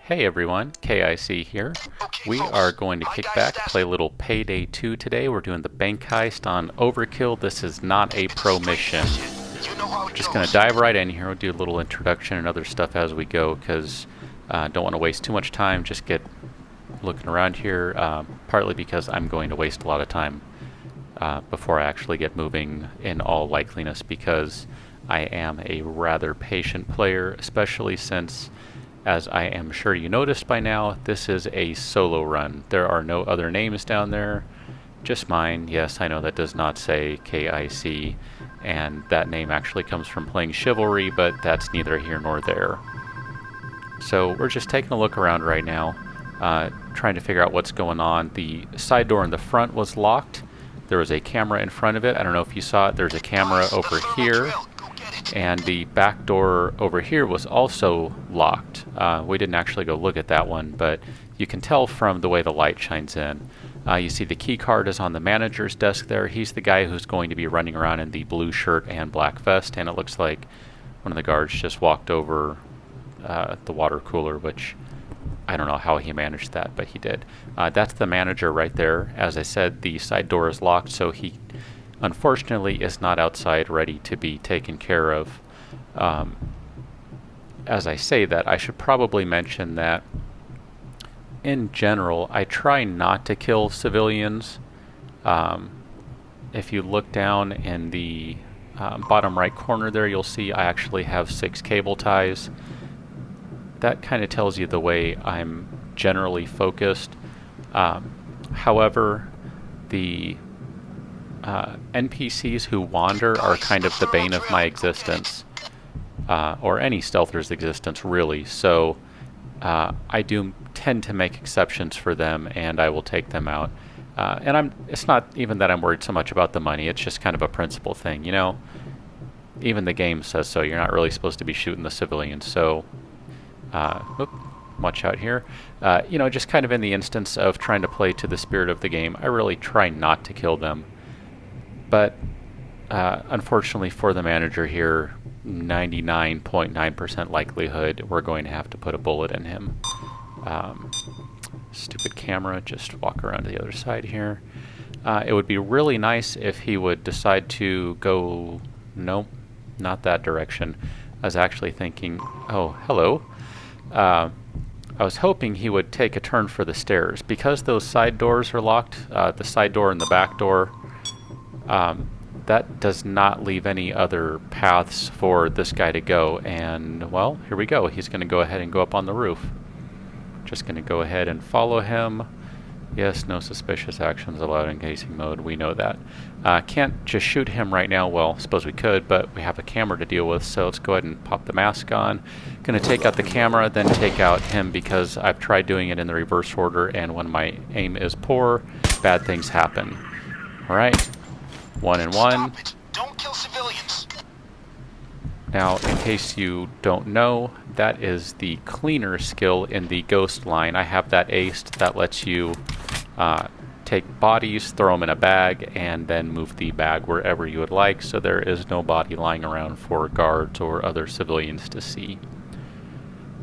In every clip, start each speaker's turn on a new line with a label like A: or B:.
A: Hey everyone, KIC here. We are going to kick back, play a little Payday 2 today. We're doing the Bank Heist on Overkill. This is not a pro mission. Just going to dive right in here. We'll do a little introduction and other stuff as we go because don't want to waste too much time. Just get looking around here, partly because I'm going to waste a lot of time before I actually get moving in all likeliness because I am a rather patient player, especially since, as I am sure you noticed by now, this is a solo run. There are no other names down there, just mine. Yes, I know that does not say KIC, and that name actually comes from playing Chivalry, but that's neither here nor there. So we're just taking a look around right now, trying to figure out what's going on. The side door in the front was locked. There was a camera in front of it. I don't know if you saw it. There's a camera over here. And the back door over here was also locked. We didn't actually go look at that one, but you can tell from the way the light shines in. You see the key card is on the manager's desk there. He's the guy who's going to be running around in the blue shirt and black vest, and it looks like one of the guards just walked over the water cooler, which I don't know how he managed that, but he did. That's the manager right there. As I said, the side door is locked, so he unfortunately is not outside ready to be taken care of. As I say that, I should probably mention that in general I try not to kill civilians. If you look down in the bottom right corner there, you'll see I actually have 6 cable ties. That kind of tells you the way I'm generally focused. However, the NPCs who wander are kind of the bane of my existence, or any stealther's existence really, so I do tend to make exceptions for them and I will take them out. And it's not even that I'm worried so much about the money, it's just kind of a principle thing, you know. Even the game says so, you're not really supposed to be shooting the civilians, so watch out here. You know, just kind of in the instance of trying to play to the spirit of the game, I really try not to kill them. But unfortunately for the manager here, 99.9% likelihood we're going to have to put a bullet in him. Stupid camera, just walk around to the other side here. It would be really nice if he would decide to go, no, not that direction. I was actually thinking, oh, hello. I was hoping he would take a turn for the stairs. Because those side doors are locked, the side door and the back door, that does not leave any other paths for this guy to go, and well, here we go. He's going to go ahead and go up on the roof. Just going to go ahead and follow him. Yes, no suspicious actions allowed in casing mode, we know that. Can't just shoot him right now, well, suppose we could, but we have a camera to deal with, so let's go ahead and pop the mask on. Going to take out the camera, then take out him, because I've tried doing it in the reverse order, and when my aim is poor, bad things happen. Alright. 1 and 1.
B: Don't kill civilians.
A: Now, in case you don't know, that is the cleaner skill in the ghost line. I have that aced. That lets you take bodies, throw them in a bag, and then move the bag wherever you would like, so there is no body lying around for guards or other civilians to see.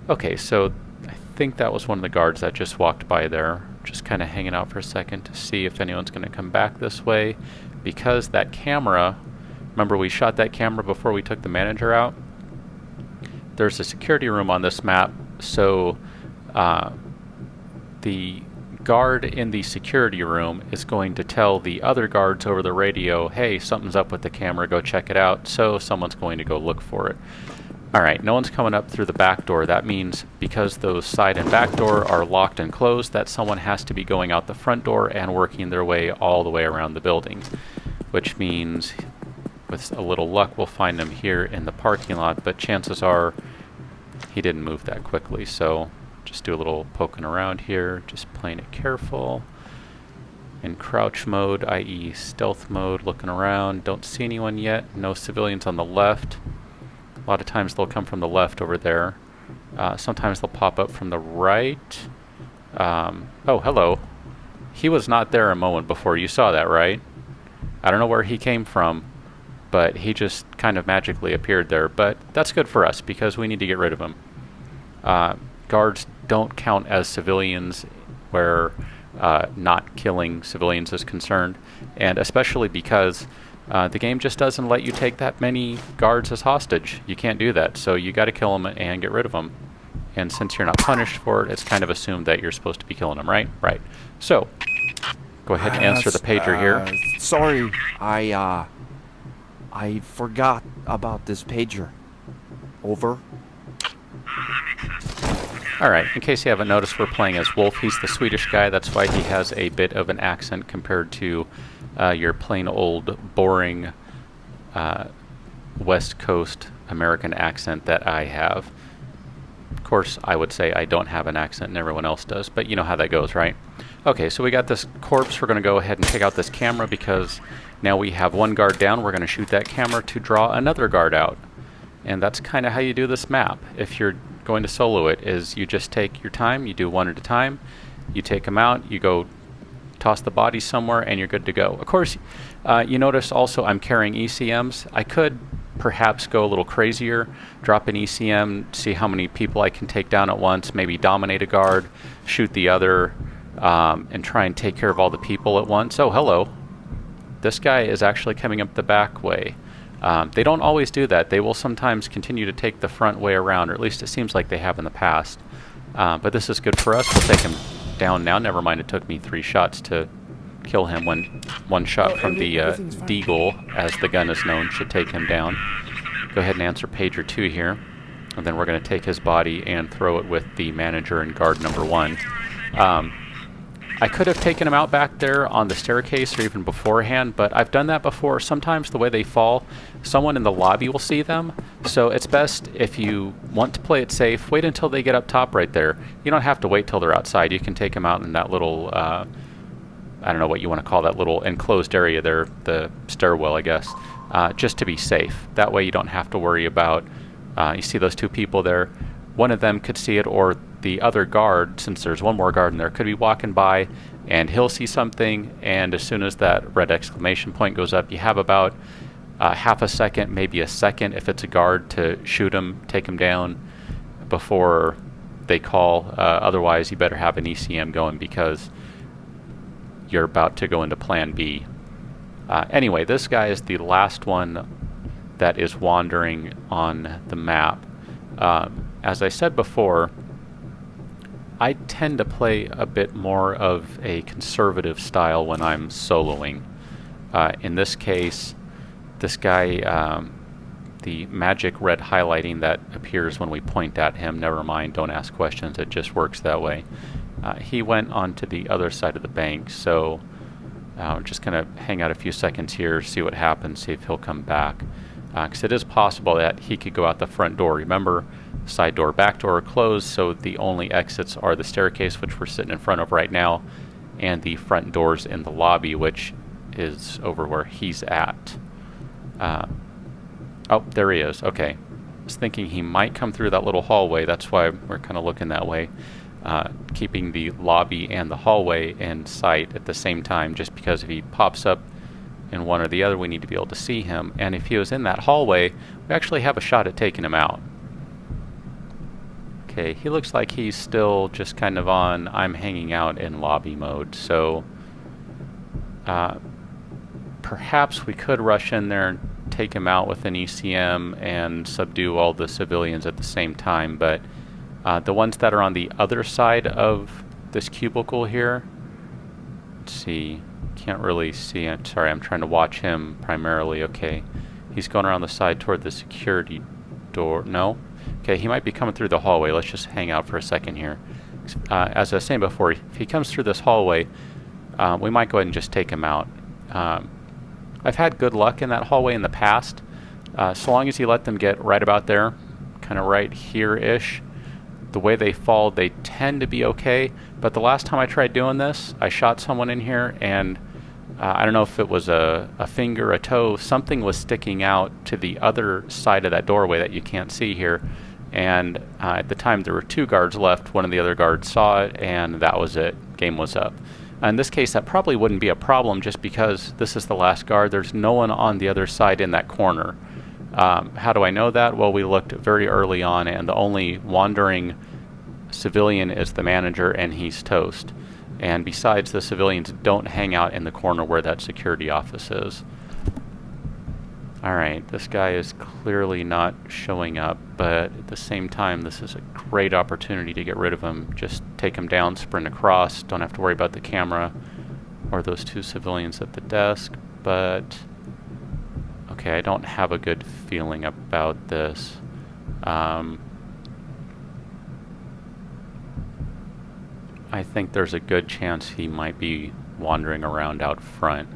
A: Okay, so I think that was one of the guards that just walked by there. Just kind of hanging out for a second to see if anyone's going to come back this way. Because that camera, remember we shot that camera before we took the manager out? There's a security room on this map, so the guard in the security room is going to tell the other guards over the radio, hey, something's up with the camera, go check it out, so someone's going to go look for it. Alright, no one's coming up through the back door. That means because those side and back door are locked and closed, that someone has to be going out the front door and working their way all the way around the building. Which means, with a little luck, we'll find him here in the parking lot, but chances are he didn't move that quickly, so just do a little poking around here, just playing it careful. In crouch mode, i.e. stealth mode, looking around, don't see anyone yet, no civilians on the left. A lot of times they'll come from the left over there. Sometimes they'll pop up from the right. Oh, hello. He was not there a moment before. You saw that, right? I don't know where he came from, but he just kind of magically appeared there. But that's good for us because we need to get rid of him. guards don't count as civilians where not killing civilians is concerned, and especially because the game just doesn't let you take that many guards as hostage. You can't do that, so you got to kill them and get rid of them. And since you're not punished for it, it's kind of assumed that you're supposed to be killing them, right? Right. So, go ahead and answer the pager here.
C: Sorry, I forgot about this pager. Over.
A: Alright, in case you haven't noticed, we're playing as Wolf. He's the Swedish guy, that's why he has a bit of an accent compared to your plain old, boring West Coast American accent that I have. Of course, I would say I don't have an accent and everyone else does, but you know how that goes, right? Okay, so we got this corpse. We're going to go ahead and take out this camera because now we have one guard down. We're going to shoot that camera to draw another guard out. And that's kind of how you do this map. If you're going to solo it, is you just take your time, you do one at a time, you take them out, you go toss the body somewhere, and you're good to go. Of course, you notice also I'm carrying ECMs. I could perhaps go a little crazier, drop an ECM, see how many people I can take down at once, maybe dominate a guard, shoot the other, and try and take care of all the people at once. Oh, hello. This guy is actually coming up the back way. They don't always do that. They will sometimes continue to take the front way around, or at least it seems like they have in the past. But this is good for us. We'll take him down now. Never mind, it took me 3 shots to kill him when one shot from the Deagle, as the gun is known, should take him down. Go ahead and answer pager 2 here. And then we're going to take his body and throw it with the manager and guard number 1. I could have taken him out back there on the staircase or even beforehand, but I've done that before. Sometimes the way they fall, someone in the lobby will see them. So it's best, if you want to play it safe, wait until they get up top right there. You don't have to wait till they're outside. You can take them out in that little, I don't know what you want to call that little enclosed area there, the stairwell, I guess, just to be safe. That way you don't have to worry about, you see those 2 people there, one of them could see it, or the other guard, since there's one more guard in there, could be walking by and he'll see something, and as soon as that red exclamation point goes up, you have about half a second, maybe a second if it's a guard, to shoot him, take him down before they call. Otherwise you better have an ECM going because you're about to go into plan B. Anyway, this guy is the last one that is wandering on the map. As I said before, I tend to play a bit more of a conservative style when I'm soloing. In this case, this guy, the magic red highlighting that appears when we point at him, never mind, don't ask questions, it just works that way. He went onto the other side of the bank, so we're just going to hang out a few seconds here, see what happens, see if he'll come back. Because it is possible that he could go out the front door. Remember, side door, back door are closed, so the only exits are the staircase, which we're sitting in front of right now, and the front doors in the lobby, which is over where he's at. Oh, there he is. Okay. I was thinking he might come through that little hallway. That's why we're kind of looking that way. Keeping the lobby and the hallway in sight at the same time, just because if he pops up in one or the other, we need to be able to see him. And if he was in that hallway, we actually have a shot at taking him out. Okay, he looks like he's still just kind of on I'm hanging out in lobby mode, so perhaps we could rush in there and take him out with an ECM and subdue all the civilians at the same time, but the ones that are on the other side of this cubicle here, let's see, can't really see. I'm sorry, I'm trying to watch him primarily. Okay, he's going around the side toward the security door. No? Okay, he might be coming through the hallway. Let's just hang out for a second here. As I was saying before, if he comes through this hallway, we might go ahead and just take him out. I've had good luck in that hallway in the past. So long as you let them get right about there, kind of right here-ish, the way they fall, they tend to be okay. But the last time I tried doing this, I shot someone in here, and I don't know if it was a finger, a toe, something was sticking out to the other side of that doorway that you can't see here. And at the time there were 2 guards left. One of the other guards saw it, and that was it. Game was up. In this case, that probably wouldn't be a problem just because this is the last guard. There's no one on the other side in that corner. How do I know that? Well, we looked very early on, and the only wandering civilian is the manager and he's toast. And besides, the civilians don't hang out in the corner where that security office is. Alright, this guy is clearly not showing up, but at the same time, this is a great opportunity to get rid of him. Just take him down, sprint across, don't have to worry about the camera or those two civilians at the desk, but okay, I don't have a good feeling about this. I think there's a good chance he might be wandering around out front.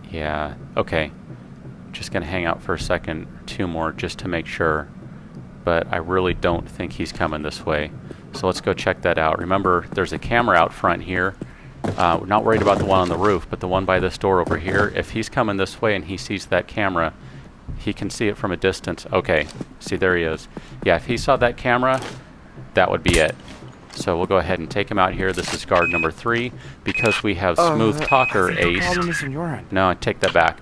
A: Yeah, okay. Just gonna hang out for a second, 2 more, just to make sure. But I really don't think he's coming this way. So let's go check that out. Remember, there's a camera out front here. We're not worried about the one on the roof, but the one by this door over here. If he's coming this way and he sees that camera, he can see it from a distance. Okay, see, there he is. Yeah, if he saw that camera, that would be it. So we'll go ahead and take him out here. This is guard number 3. Because we have Smooth Talker
C: I think the
A: ace.
C: problem is on your end.
A: No, I take that back.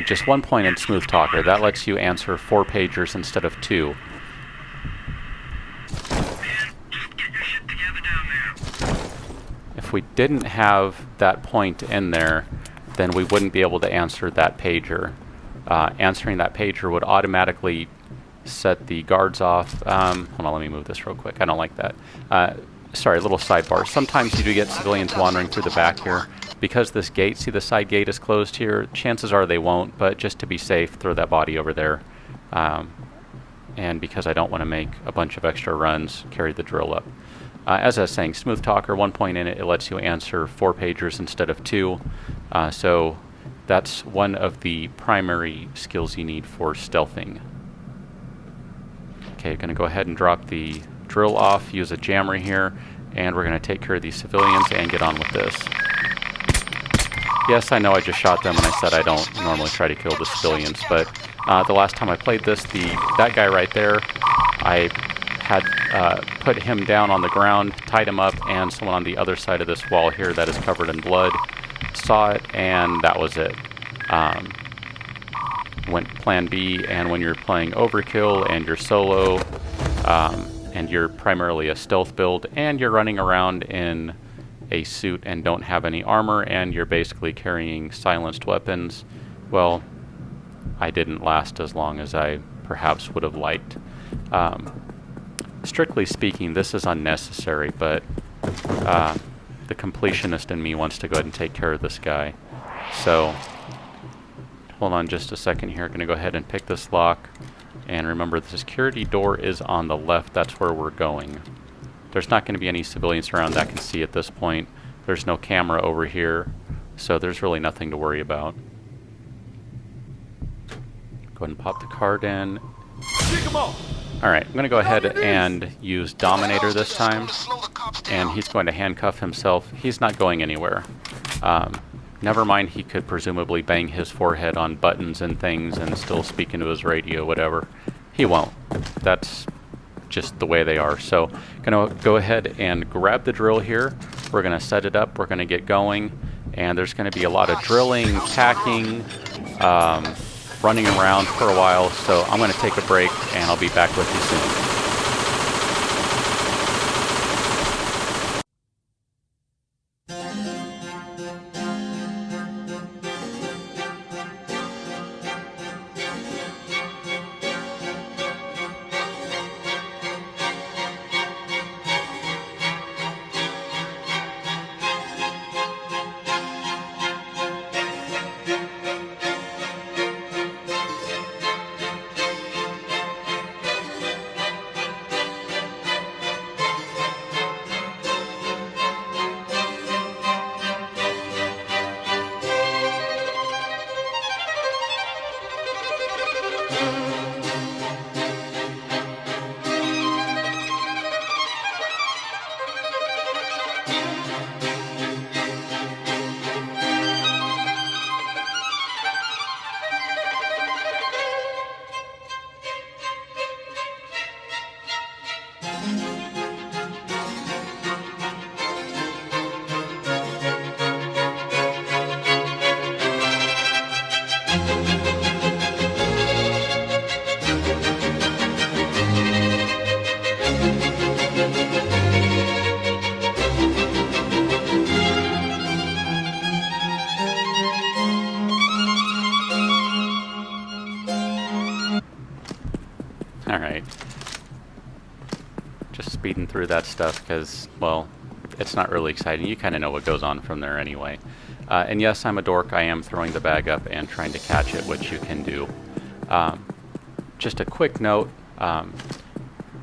A: Just 1 point in Smooth Talker. That lets you answer 4 pagers instead of 2. If we didn't have that point in there, then we wouldn't be able to answer that pager. Answering that pager would automatically set the guards off. Hold on, let me move this real quick. I don't like that. Sorry, a little sidebar. Sometimes you do get civilians wandering through the back here. Because this gate, see the side gate is closed here, chances are they won't, but just to be safe, throw that body over there. And because I don't want to make a bunch of extra runs, carry the drill up. As I was saying, Smooth Talker, 1 point in it, it lets you answer 4 pagers instead of 2. So that's one of the primary skills you need for stealthing. Okay, going to go ahead and drop the drill off, use a jammer here, and we're going to take care of these civilians and get on with this. Yes, I know I just shot them and I said I don't normally try to kill the civilians, but the last time I played this, that guy right there, I had put him down on the ground, tied him up, and someone on the other side of this wall here that is covered in blood saw it, and that was it. Went plan B, and when you're playing Overkill and you're solo, and you're primarily a stealth build, and you're running around in a suit and don't have any armor, and you're basically carrying silenced weapons, well, I didn't last as long as I perhaps would have liked. Strictly speaking, this is unnecessary, but the completionist in me wants to go ahead and take care of this guy. So hold on just a second here. Going to go ahead and pick this lock. And remember, the security door is on the left. That's where we're going. There's not going to be any civilians around that can see at this point. There's no camera over here, so there's really nothing to worry about. Go ahead and pop the card in. Alright, I'm going to go ahead and use Dominator this time. And he's going to handcuff himself. He's not going anywhere. Never mind, he could presumably bang his forehead on buttons and things and still speak into his radio, whatever. He won't. That's just the way they are. So, going to go ahead and grab the drill here. We're going to set it up. We're going to get going. And there's going to be a lot of drilling, tacking, running around for a while. So I'm going to take a break, and I'll be back with you soon. Alright. Just speeding through that stuff because, well, it's not really exciting. You kind of know what goes on from there anyway. And yes, I'm a dork. I am throwing the bag up and trying to catch it, which you can do. Just a quick note.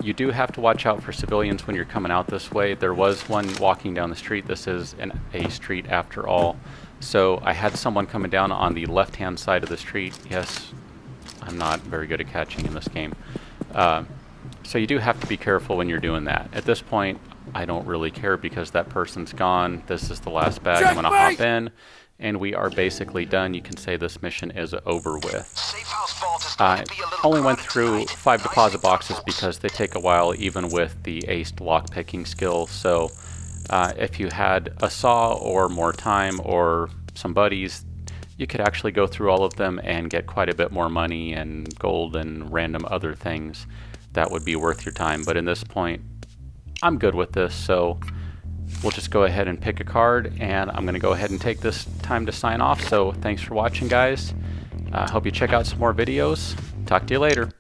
A: You do have to watch out for civilians when you're coming out this way. There was one walking down the street. This is a street after all. So I had someone coming down on the left-hand side of the street. Yes, I'm not very good at catching in this game. So you do have to be careful when you're doing that. At this point, I don't really care because that person's gone. This is the last bag. I'm going to hop in, and we are basically done. You can say this mission is over with. I only went through 5 deposit boxes because they take a while even with the aced lockpicking skill. So if you had a saw or more time or some buddies, you could actually go through all of them and get quite a bit more money and gold and random other things that would be worth your time. But in this point, I'm good with this, so we'll just go ahead and pick a card, and I'm going to go ahead and take this time to sign off. So thanks for watching, guys. Hope you check out some more videos. Talk to you later.